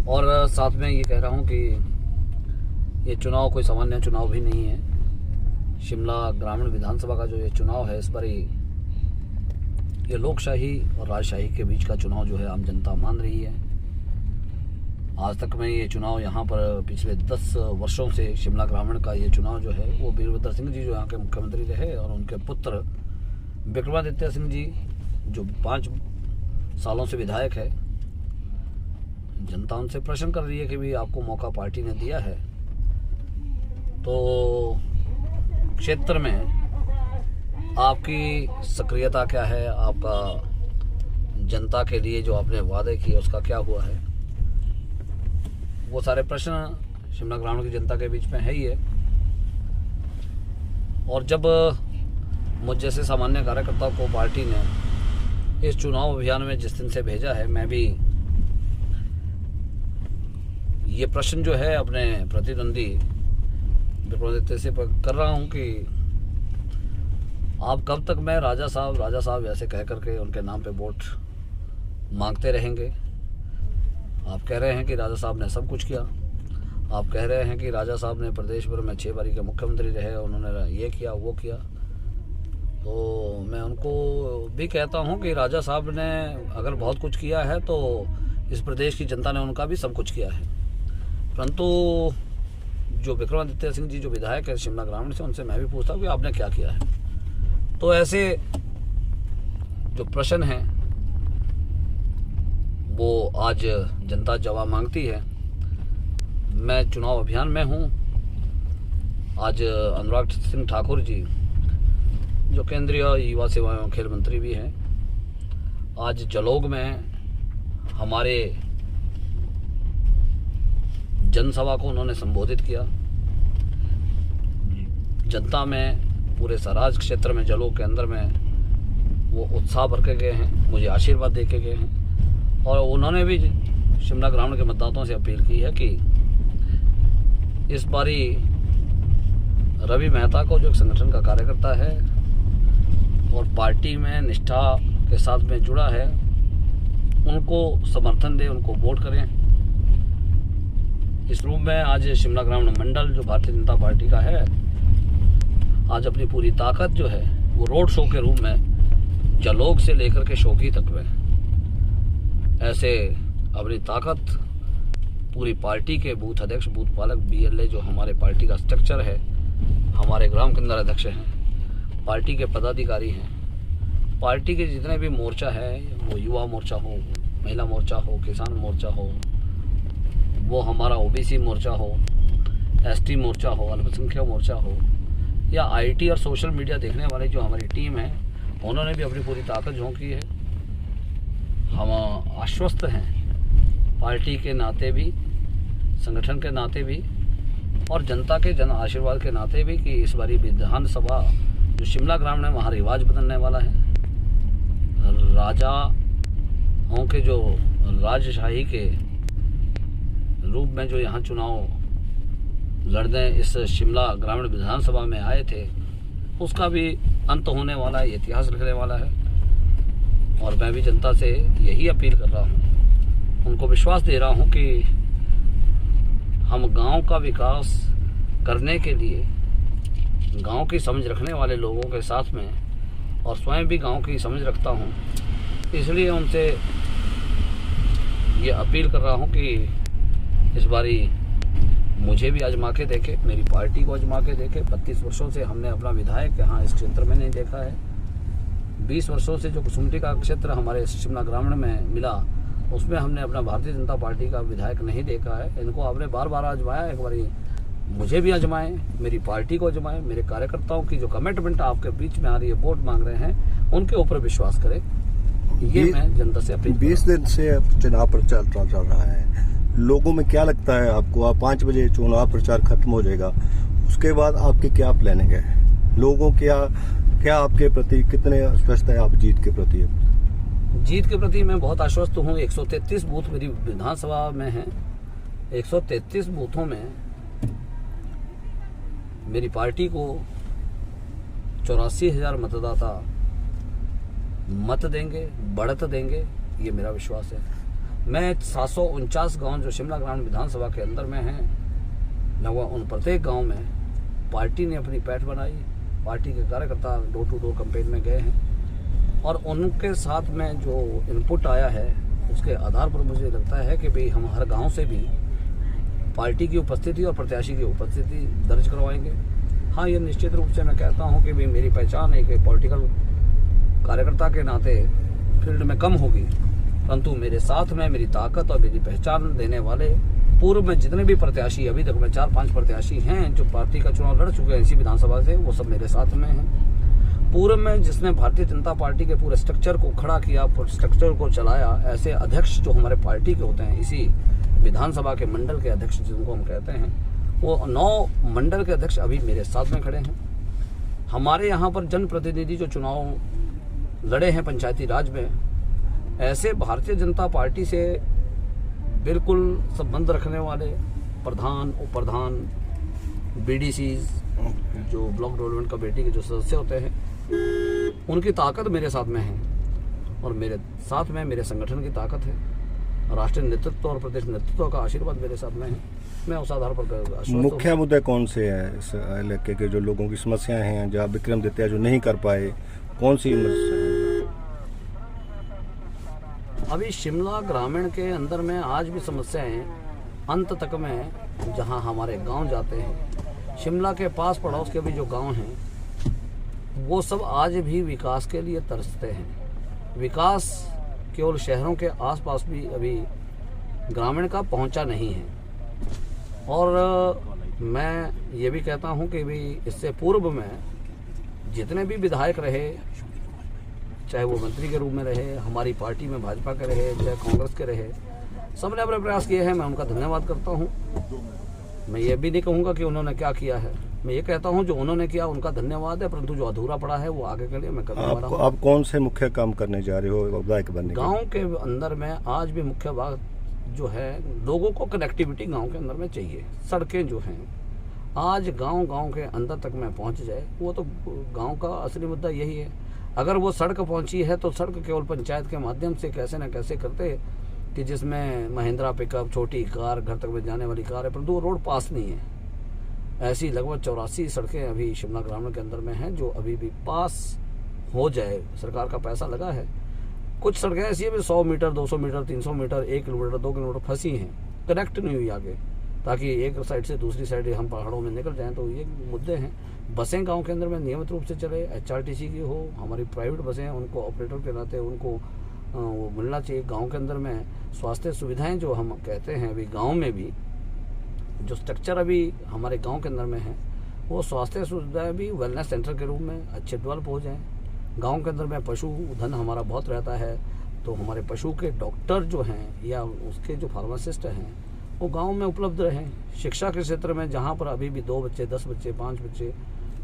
और साथ में ये कह रहा हूँ कि ये चुनाव कोई सामान्य चुनाव भी नहीं है। शिमला ग्रामीण विधानसभा का जो ये चुनाव है, इस पर ये लोकशाही और राजशाही के बीच का चुनाव जो है आम जनता मान रही है। आज तक में ये चुनाव यहाँ पर पिछले 10 वर्षों से शिमला ग्रामीण का ये चुनाव जो है वो वीरभद्र सिंह जी जो यहाँ के मुख्यमंत्री रहे और उनके पुत्र विक्रमादित्य सिंह जी जो 5 सालों से विधायक है, जनता उनसे प्रश्न कर रही है कि भी आपको मौका पार्टी ने दिया है तो क्षेत्र में आपकी सक्रियता क्या है, आपका जनता के लिए जो आपने वादे किए उसका क्या हुआ है। वो सारे प्रश्न शिमला ग्रामीण की जनता के बीच में है ही है। और जब मुझ जैसे सामान्य कार्यकर्ताओं को पार्टी ने इस चुनाव अभियान में जिस दिन से भेजा है, मैं भी ये प्रश्न जो है अपने प्रतिद्वंदी विक्रमादित्य से कर रहा हूँ कि आप कब तक मैं राजा साहब ऐसे कह करके उनके नाम पे वोट मांगते रहेंगे। आप कह रहे हैं कि राजा साहब ने सब कुछ किया, आप कह रहे हैं कि राजा साहब ने प्रदेश भर में 6 बारी के मुख्यमंत्री रहे, उन्होंने ये किया वो किया। तो मैं उनको भी कहता हूं कि राजा साहब ने अगर बहुत कुछ किया है तो इस प्रदेश की जनता ने उनका भी सब कुछ किया है। परंतु जो विक्रमादित्य सिंह जी जो विधायक है शिमला ग्रामीण से, उनसे मैं भी पूछता हूँ कि आपने क्या किया है। तो ऐसे जो प्रश्न हैं वो आज जनता जवाब मांगती है। मैं चुनाव अभियान में हूँ। आज अनुराग सिंह ठाकुर जी जो केंद्रीय युवा सेवा एवं खेल मंत्री भी हैं, आज जलोग में हमारे जनसभा को उन्होंने संबोधित किया। जनता में पूरे सराज क्षेत्र में जलोग के अंदर में वो उत्साह भर के गए हैं, मुझे आशीर्वाद दे के गए हैं। और उन्होंने भी शिमला ग्रामीण के मतदाताओं से अपील की है कि इस बारी रवि मेहता को जो एक संगठन का कार्यकर्ता है और पार्टी में निष्ठा के साथ में जुड़ा है, उनको समर्थन दें, उनको वोट करें। इस रूप में आज शिमला ग्रामीण मंडल जो भारतीय जनता पार्टी का है, आज अपनी पूरी ताकत जो है वो रोड शो के रूप में जलोग से लेकर के शोकी तक में ऐसे अपनी ताकत पूरी पार्टी के बूथ अध्यक्ष, बूथ पालक, BLA जो हमारे पार्टी का स्ट्रक्चर है, हमारे ग्राम केंद्र अध्यक्ष हैं, पार्टी के पदाधिकारी हैं, पार्टी के जितने भी मोर्चा है, वो युवा मोर्चा हो, महिला मोर्चा हो, किसान मोर्चा हो, वो हमारा OBC मोर्चा हो, ST मोर्चा हो, अल्पसंख्यक मोर्चा हो, या IT और सोशल मीडिया देखने वाली जो हमारी टीम है, उन्होंने भी अपनी पूरी ताकत झोंकी है। हम आश्वस्त हैं पार्टी के नाते भी, संगठन के नाते भी और जनता के जन आशीर्वाद के नाते भी कि इस बारी विधानसभा जो शिमला ग्रामीण है वहाँ रिवाज बदलने वाला है। राजाओं के जो राजशाही के रूप में जो यहाँ चुनाव लड़ने इस शिमला ग्रामीण विधानसभा में आए थे, उसका भी अंत होने वाला है, इतिहास लिखने वाला है। और मैं भी जनता से यही अपील कर रहा हूँ, उनको विश्वास दे रहा हूँ कि हम गांव का विकास करने के लिए गांव की समझ रखने वाले लोगों के साथ में, और स्वयं भी गांव की समझ रखता हूँ, इसलिए उनसे ये अपील कर रहा हूँ कि इस बारी मुझे भी आजमा के देखे, मेरी पार्टी को आजमा के देखे। 32 वर्षों से हमने अपना विधायक यहाँ इस क्षेत्र में नहीं देखा है। 20 वर्षों से जो कुसुम्पटी का क्षेत्र हमारे शिमला ग्रामीण में मिला, उसमें हमने अपना भारतीय जनता पार्टी का विधायक नहीं देखा है। इनको आपने बार बार आजमाया, एक बारी मुझे भी आजमाएं, मेरी पार्टी को आजमाएं, मेरे कार्यकर्ताओं की जो कमिटमेंट आपके बीच में आ रही है, वोट मांग रहे हैं, उनके ऊपर विश्वास करें। ये मैं जनता से अपील। 20 दिन से चुनाव प्रचार चल रहा है, लोगों में क्या लगता है आपको? आप 5 बजे चुनाव प्रचार खत्म हो जाएगा, उसके बाद आपके क्या प्लानिंग है? लोगों क्या आपके प्रति कितने आश्वस्त है आप जीत के प्रति? जीत के प्रति मैं बहुत आश्वस्त हूँ। 133 बूथ मेरी विधानसभा में हैं। 133 बूथों में मेरी पार्टी को 84,000 मतदाता मत देंगे, बढ़त देंगे, ये मेरा विश्वास है। मैं 749 गांव जो शिमला ग्रामीण विधानसभा के अंदर में हैं, लगभग उन प्रत्येक गांव में पार्टी ने अपनी पैठ बनाई। पार्टी के कार्यकर्ता डोर टू डोर कैंपेन में गए हैं और उनके साथ में जो इनपुट आया है उसके आधार पर मुझे लगता है कि भाई हम हर गांव से भी पार्टी की उपस्थिति और प्रत्याशी की उपस्थिति दर्ज करवाएंगे। हाँ, ये निश्चित रूप से मैं कहता हूँ कि भाई मेरी पहचान एक पॉलिटिकल कार्यकर्ता के नाते फील्ड में कम होगी, परंतु मेरे साथ में मेरी ताकत और मेरी पहचान देने वाले पूर्व में जितने भी प्रत्याशी, अभी तक में 4-5 प्रत्याशी हैं जो पार्टी का चुनाव लड़ चुके हैं इसी विधानसभा से, वो सब मेरे साथ में हैं। पूर्व में जिसने भारतीय जनता पार्टी के पूरे स्ट्रक्चर को खड़ा किया, स्ट्रक्चर को चलाया, ऐसे अध्यक्ष जो हमारे पार्टी के होते हैं, इसी विधानसभा के मंडल के अध्यक्ष जिनको हम कहते हैं, वो 9 मंडल के अध्यक्ष अभी मेरे साथ में खड़े हैं। हमारे यहाँ पर जनप्रतिनिधि जो चुनाव लड़े हैं पंचायती राज में, ऐसे भारतीय जनता पार्टी से बिल्कुल संबंध रखने वाले प्रधान, उप-प्रधान, बीडीसीज, जो ब्लॉक डेवलपमेंट कमेटी के जो सदस्य होते हैं, उनकी ताकत मेरे साथ में है और मेरे साथ में मेरे संगठन की ताकत है। राष्ट्रीय नेतृत्व और प्रदेश नेतृत्व का आशीर्वाद मेरे साथ में है। मैं उस आधार पर मुख्य मुद्दे कौन से हैं इस इलाके के, जो लोगों की समस्याएं हैं, जहाँ विक्रमादित्य जो नहीं कर पाए, कौन सी समस्या है? अभी शिमला ग्रामीण के अंदर में आज भी समस्याएं अंत तक में, जहां हमारे गांव जाते हैं, शिमला के पास पड़ोस के भी जो गांव हैं, वो सब आज भी विकास के लिए तरसते हैं। विकास केवल शहरों के आसपास भी अभी ग्रामीण का पहुंचा नहीं है। और मैं ये भी कहता हूं कि भी इससे पूर्व में जितने भी विधायक रहे, चाहे वो मंत्री के रूप में रहे, हमारी पार्टी में भाजपा के रहे, चाहे कांग्रेस के रहे, सबने अपने प्रयास किए हैं। मैं उनका धन्यवाद करता हूं। मैं ये भी नहीं कहूँगा कि उन्होंने क्या किया है, मैं ये कहता हूं जो उन्होंने किया उनका धन्यवाद है, परंतु जो अधूरा पड़ा है वो आगे के लिए मैं करने वाला हूं। आप कौन से मुख्य काम करने जा रहे हो विधायक बनने? गाँव के अंदर में आज भी मुख्य बात जो है, लोगों को कनेक्टिविटी गाँव के अंदर में चाहिए। सड़कें जो हैं आज गाँव के अंदर तक में पहुँच जाए, वो तो गाँव का असली मुद्दा यही है। अगर वो सड़क पहुंची है तो सड़क केवल पंचायत के माध्यम से कैसे न कैसे करते कि जिसमें महिंद्रा पिकअप, छोटी कार, घर तक में जाने वाली कार है, परंतु वो रोड पास नहीं है। ऐसी लगभग 84 सड़कें अभी शिमला ग्रामीण के अंदर में हैं जो अभी भी पास हो जाए, सरकार का पैसा लगा है। कुछ सड़कें ऐसी है 100 metre, 200 metre, 300 metre, 1 kilometre, 2 kilometre फंसी हैं, कनेक्ट नहीं हुई आगे, ताकि एक साइड से दूसरी साइड हम पहाड़ों में निकल जाएं। तो ये मुद्दे हैं। बसें गांव के अंदर में नियमित रूप से चले, HRTC की हो, हमारी प्राइवेट बसें, उनको ऑपरेटर के नाते उनको वो मिलना चाहिए। गांव के अंदर में स्वास्थ्य सुविधाएं जो हम कहते हैं, अभी गांव में भी जो स्ट्रक्चर अभी हमारे गांव के अंदर में है, वो स्वास्थ्य सुविधाएं भी वेलनेस सेंटर के रूप में अच्छे डेवलप हो जाएँ। गाँव के अंदर में पशु धन हमारा बहुत रहता है, तो हमारे पशु के डॉक्टर जो हैं या उसके जो फार्मासिस्ट हैं वो गांव में उपलब्ध रहें। शिक्षा के क्षेत्र में जहां पर अभी भी 2 बच्चे, 10 बच्चे, 5 बच्चे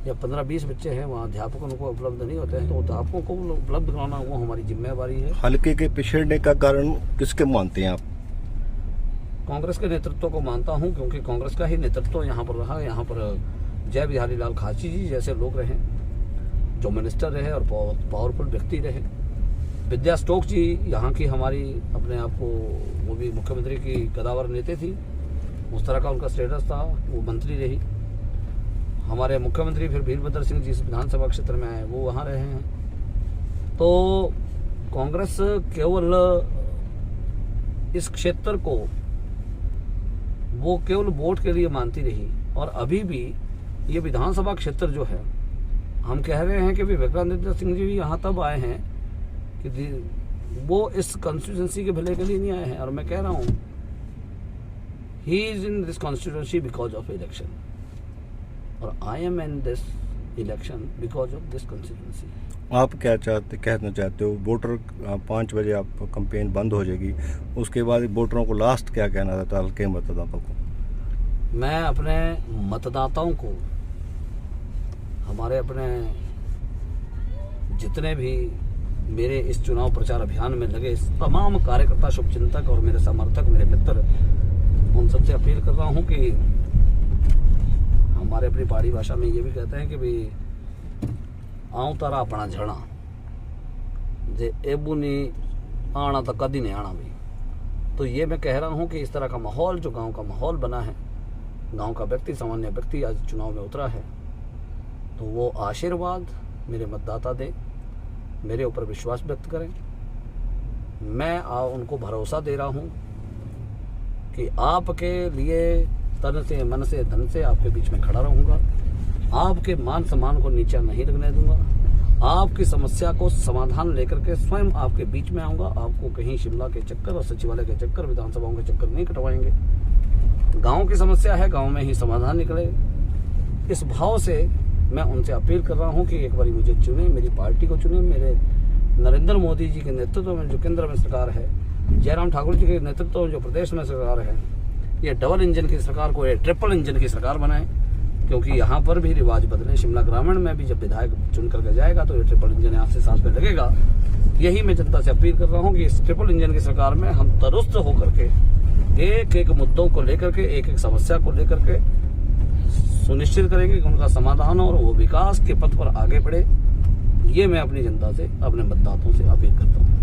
या 15-20 बच्चे हैं, वहां अध्यापकों को उपलब्ध नहीं होते हैं, तो अध्यापकों को उपलब्ध कराना वो हमारी जिम्मेवारी है। हल्के के पिछड़ने का कारण किसके मानते हैं आप? कांग्रेस के नेतृत्व को मानता हूँ, क्योंकि कांग्रेस का ही नेतृत्व यहाँ पर रहा। यहाँ पर जय बिहारी लाल खाची जी जैसे लोग रहे, जो मिनिस्टर रहे और पावरफुल व्यक्ति रहे। विद्या स्टोक जी यहाँ की हमारी अपने आप को, वो भी मुख्यमंत्री की कदावर नेता थी, उस तरह का उनका स्टेटस था, वो मंत्री रही। हमारे मुख्यमंत्री फिर वीरभद्र सिंह जी इस विधानसभा क्षेत्र में आए, वो वहाँ रहे हैं। तो कांग्रेस केवल इस क्षेत्र को वो केवल वोट के लिए मानती रही, और अभी भी ये विधानसभा क्षेत्र जो है, हम कह रहे हैं कि विक्रमादित्य सिंह जी भी यहाँ तब आए हैं कि वो इस कॉन्स्टिट्यूंसी के भले के लिए नहीं आए हैं। और मैं कह रहा हूँ he is in this constituency because of election, और I am in this election because of this constituency. आप क्या कहना चाहते हो? वोटर 5 बजे आप कैंपेन बंद हो जाएगी, उसके बाद वोटरों को लास्ट क्या कहना चाहता है हल्के मतदाताओं को? मैं अपने मतदाताओं को, हमारे अपने जितने भी मेरे इस चुनाव प्रचार अभियान में लगे तमाम कार्यकर्ता, शुभचिंतक और मेरे समर्थक, मेरे मित्र, उन सबसे अपील कर रहा हूं कि हमारे अपनी पहाड़ी भाषा में ये भी कहते हैं कि भाई आऊँ तारा अपना झरना जे एबू नहीं आना तो कदी नहीं आना भी। तो ये मैं कह रहा हूँ कि इस तरह का माहौल, जो गांव का माहौल बना है, गांव का व्यक्ति, सामान्य व्यक्ति आज चुनाव में उतरा है, तो वो आशीर्वाद मेरे मतदाता दें, मेरे ऊपर विश्वास व्यक्त करें। मैं उनको भरोसा दे रहा हूँ कि आपके लिए तन से, मन से, धन से आपके बीच में खड़ा रहूँगा, आपके मान सम्मान को नीचा नहीं लगने दूंगा, आपकी समस्या को समाधान लेकर के स्वयं आपके बीच में आऊँगा। आपको कहीं शिमला के चक्कर और सचिवालय के चक्कर, विधानसभाओं के चक्कर नहीं कटवाएंगे। गांव की समस्या है, गांव में ही समाधान निकले। इस भाव से मैं उनसे अपील कर रहा हूं कि एक बार मुझे चुने, मेरी पार्टी को चुने। मेरे नरेंद्र मोदी जी के नेतृत्व में जो केंद्र में सरकार है, जयराम ठाकुर जी के नेतृत्व में जो प्रदेश में सरकार है, ये डबल इंजन की सरकार को ये ट्रिपल इंजन की सरकार बनाए, क्योंकि यहाँ पर भी रिवाज बदले। शिमला ग्रामीण में भी जब विधायक चुन करके जाएगा तो ये ट्रिपल इंजन यहाँ से साथ में लगेगा। यही मैं जनता से अपील कर रहा हूँ कि इस ट्रिपल इंजन की सरकार में हम दुरुस्त होकर के एक एक मुद्दों को लेकर के, एक एक समस्या को लेकर के सुनिश्चित करेंगे कि उनका समाधान और वो विकास के पथ पर आगे बढ़े। ये मैं अपनी जनता से, अपने मतदाताओं से अपील करता हूँ।